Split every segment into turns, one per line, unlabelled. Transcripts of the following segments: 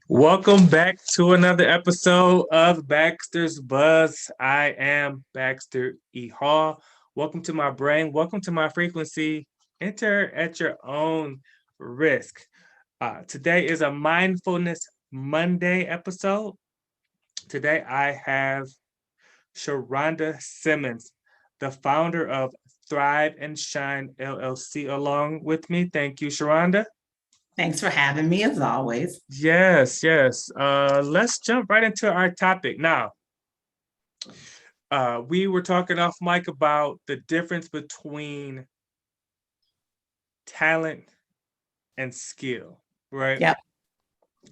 Welcome back to another episode of Baxter's Buzz. I am Baxter E. Hall. Welcome to my brain. Welcome to my frequency. Enter at your own risk. Today is a Mindfulness Monday episode. Today I have Sharonda Simmons, the founder of Thrive and Shine LLC, along with me. Thank you, Sharonda.
Thanks for having me as always.
Yes. Let's jump right into our topic now. We were talking off mic about the difference between talent and skill, right?
Yep.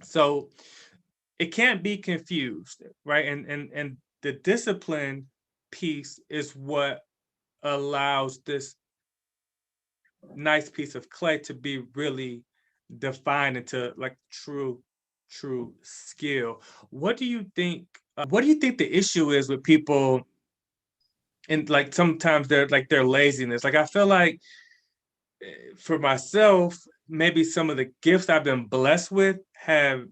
So it can't be confused, right? And the discipline piece is what allows this nice piece of clay to be really defined into like true skill. What do you think? What do you think the issue is with people? And like sometimes they're like their laziness. Like I feel like for myself, maybe some of the gifts I've been blessed with have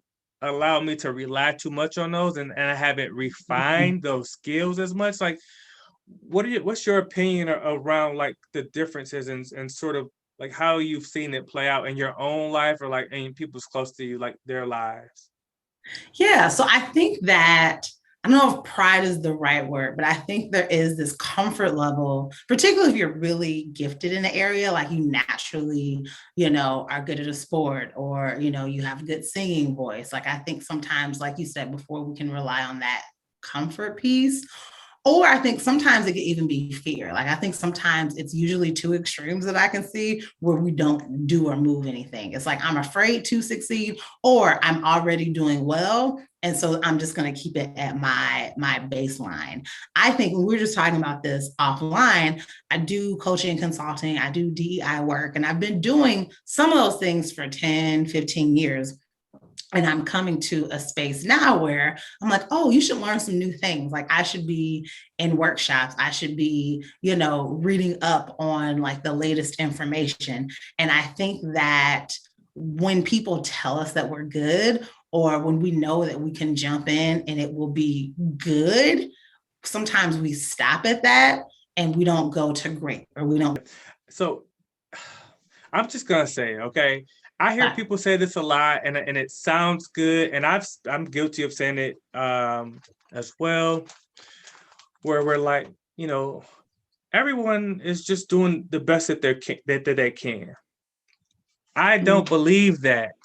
allowed me to rely too much on those, and I haven't
Mhm.
refined those skills as much. Like what's your opinion around like the differences and sort of like how you've seen it play out in your own life or like in people's close to you, like their lives?
Yeah. So I think that I don't know if pride is the right word, but I think there is this comfort level, particularly if you're really gifted in the area, like you naturally, are good at a sport or, you have a good singing voice. Like I think sometimes, like you said before, we can rely on that comfort piece. Or I think sometimes it can even be fear. Like I think sometimes it's usually two extremes that I can see where we don't do or move anything. It's like I'm afraid to succeed, or I'm already doing well. And so I'm just going to keep it at my baseline. I think when we were just talking about this offline, I do coaching and consulting, I do DEI work, and I've been doing some of those things for 10, 15 years. And I'm coming to a space now where I'm like, oh, you should learn some new things. Like I should be in workshops. I should be, reading up on like the latest information. And I think that when people tell us that we're good, or when we know that we can jump in and it will be good, sometimes we stop at that and we don't go to great, or we don't.
So I'm just gonna say, okay, I hear people say this a lot, and it sounds good, and I'm guilty of saying it as well, where we're like, you know, everyone is just doing the best that they can. I don't believe that.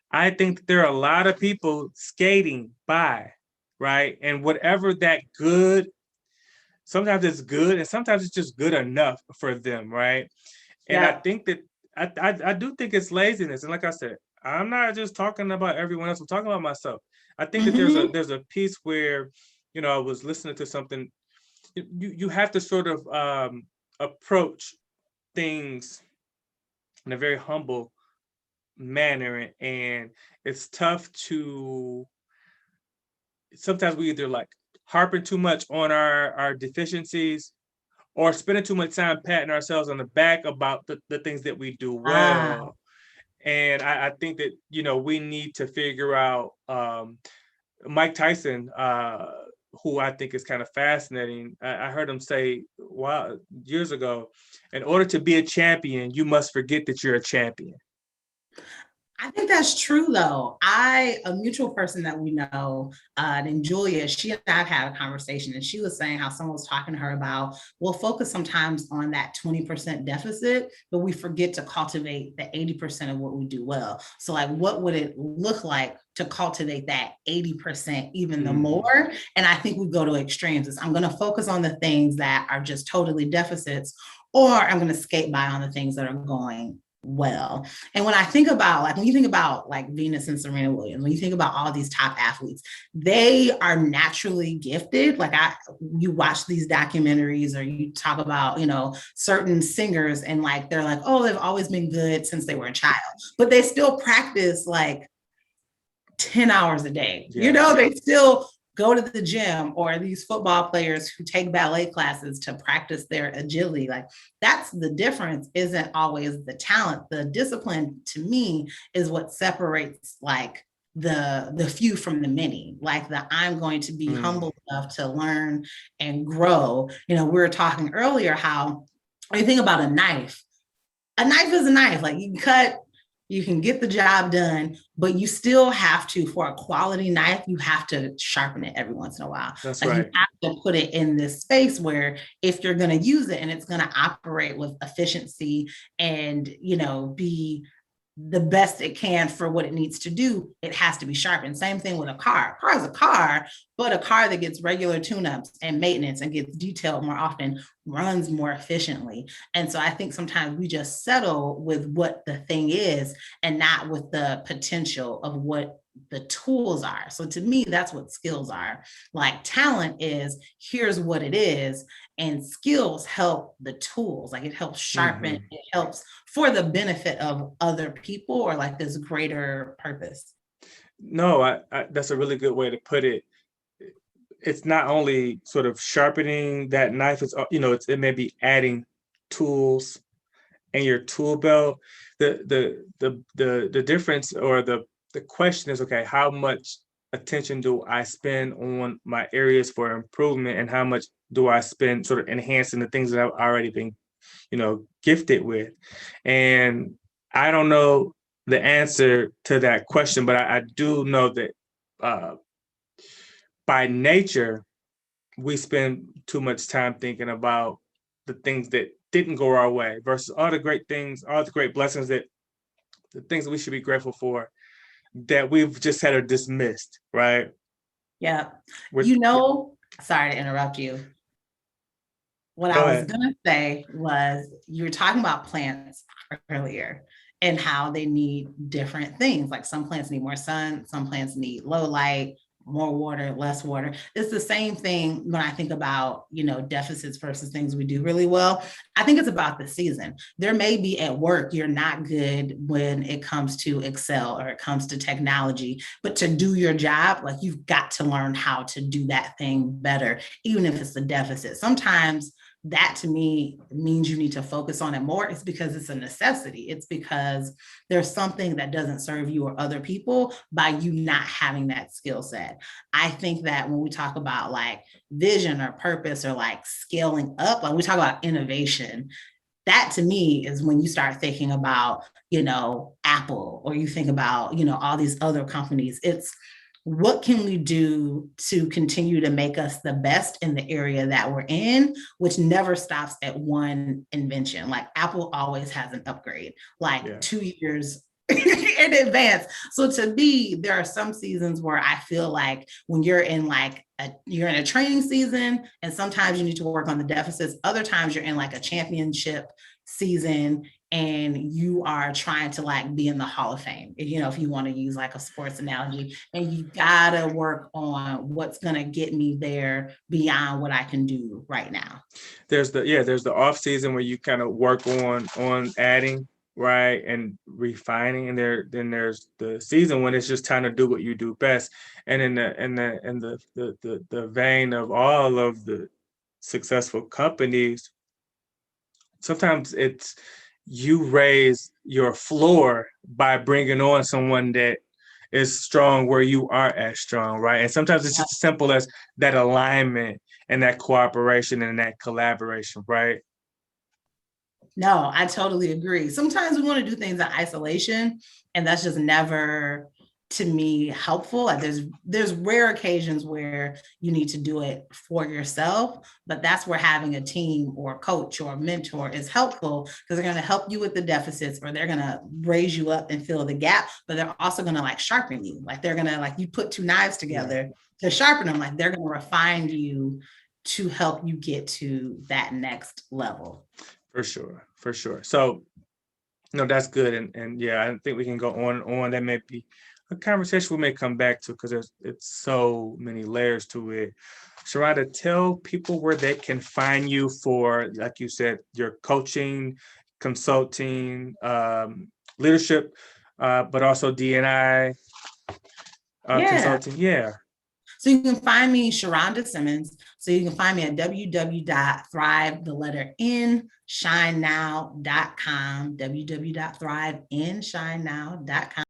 I think that there are a lot of people skating by, right? And whatever that good, sometimes it's good, and sometimes it's just good enough for them, right? And I
Yeah.
think that I do think it's laziness. And like I said, I'm not just talking about everyone else. I'm talking about myself. I think that there's a
Mm-hmm.
there's a piece where, I was listening to something. You have to sort of approach things in a very humble manner, and it's tough to sometimes we either like harping too much on our deficiencies or spending too much time patting ourselves on the back about the things that we do
Wow.
well. And I think that, we need to figure out Mike Tyson, who I think is kind of fascinating. I heard him say, wow, years ago, in order to be a champion, you must forget that you're a champion.
I think that's true, though. A mutual person that we know, named Julia, she and I had a conversation, and she was saying how someone was talking to her about we'll focus sometimes on that 20% deficit, but we forget to cultivate the 80% of what we do well. So, like, what would it look like to cultivate that 80% even the
Mm-hmm.
more? And I think we go to extremes. It's, I'm going to focus on the things that are just totally deficits, or I'm going to skate by on the things that are going well. And when I think about, like, when you think about like Venus and Serena Williams, when you think about all these top athletes, they are naturally gifted. You watch these documentaries or you talk about, certain singers, and like they're like, oh, they've always been good since they were a child, but they still practice like 10 hours a day.
Yeah.
They still go to the gym, or these football players who take ballet classes to practice their agility. Like that's the difference, isn't always the talent. The discipline to me is what separates like the few from the many, like the I'm going to be
Mm,
humble enough to learn and grow. We were talking earlier how when you think about a knife is a knife. Like you can cut, you can get the job done, but you still have to, for a quality knife, you have to sharpen it every once in a while.
that's
Like you
right.
have to put it in this space where if you're going to use it and it's going to operate with efficiency and, be the best it can for what it needs to do, it has to be sharpened. Same thing with a car. A car is a car, but a car that gets regular tune-ups and maintenance and gets detailed more often runs more efficiently. And so I think sometimes we just settle with what the thing is and not with the potential of what the tools are. So to me, that's what skills are. Like talent is here's what it is, and skills help the tools. Like it helps sharpen,
Hmm.
it helps for the benefit of other people or like this greater purpose.
No, that's a really good way to put it. It's not only sort of sharpening that knife, it may be adding tools in your tool belt. The difference, or the question is, okay, how much attention do I spend on my areas for improvement, and how much do I spend sort of enhancing the things that I've already been, gifted with? And I don't know the answer to that question, but I do know that uh, by nature, we spend too much time thinking about the things that didn't go our way versus all the great things, all the great blessings, that the things that we should be grateful for, that we've just had are dismissed, right?
Yeah.
We're,
You know, sorry to interrupt you. What
Go
I was
ahead.
going to say was you were talking about plants earlier and how they need different things. Like some plants need more sun, some plants need low light, more water, less water. It's the same thing when I think about, deficits versus things we do really well. I think it's about the season. There may be at work, you're not good when it comes to Excel or it comes to technology, but to do your job, like you've got to learn how to do that thing better, even if it's a deficit. Sometimes that to me means you need to focus on it more. It's because it's a necessity. It's because there's something that doesn't serve you or other people by you not having that skill set. I think that when we talk about like vision or purpose or like scaling up, like we talk about innovation, that to me is when you start thinking about, Apple, or you think about, all these other companies. It's what can we do to continue to make us the best in the area that we're in, which never stops at one invention. Like Apple always has an upgrade, like
Yeah.
2 years in advance. So to me, there are some seasons where I feel like when you're in you're in a training season and sometimes you need to work on the deficits. Other times you're in like a championship season and you are trying to like be in the Hall of Fame, if you want to use like a sports analogy, and you gotta work on what's gonna get me there beyond what I can do right now.
There's the off season where you kind of work on adding, right, and refining, and then there's the season when it's just time to do what you do best. And in the vein of all of the successful companies, sometimes it's you raise your floor by bringing on someone that is strong where you aren't as strong, right? And sometimes it's just as simple as that alignment and that cooperation and that collaboration, right?
No, I totally agree. Sometimes we want to do things in isolation, and that's just never to me helpful. Like there's rare occasions where you need to do it for yourself, but that's where having a team or a coach or a mentor is helpful because they're going to help you with the deficits, or they're going to raise you up and fill the gap, but they're also going to like sharpen you. Like they're going to like you put two knives
Yeah,
together to sharpen them, like they're going to refine you to help you get to that next level.
for sure, for sure. So, no, that's good, and yeah, I think we can go on and on. That may be a conversation we may come back to because it's so many layers to it. Sharonda, tell people where they can find you for, like you said, your coaching, consulting, leadership, but also DNI
Yeah.
consulting. Yeah.
So you can find me, Sharonda Simmons. So you can find me at www.thrive, the letter N, shinenow.com, www.thriveinshinenow.com.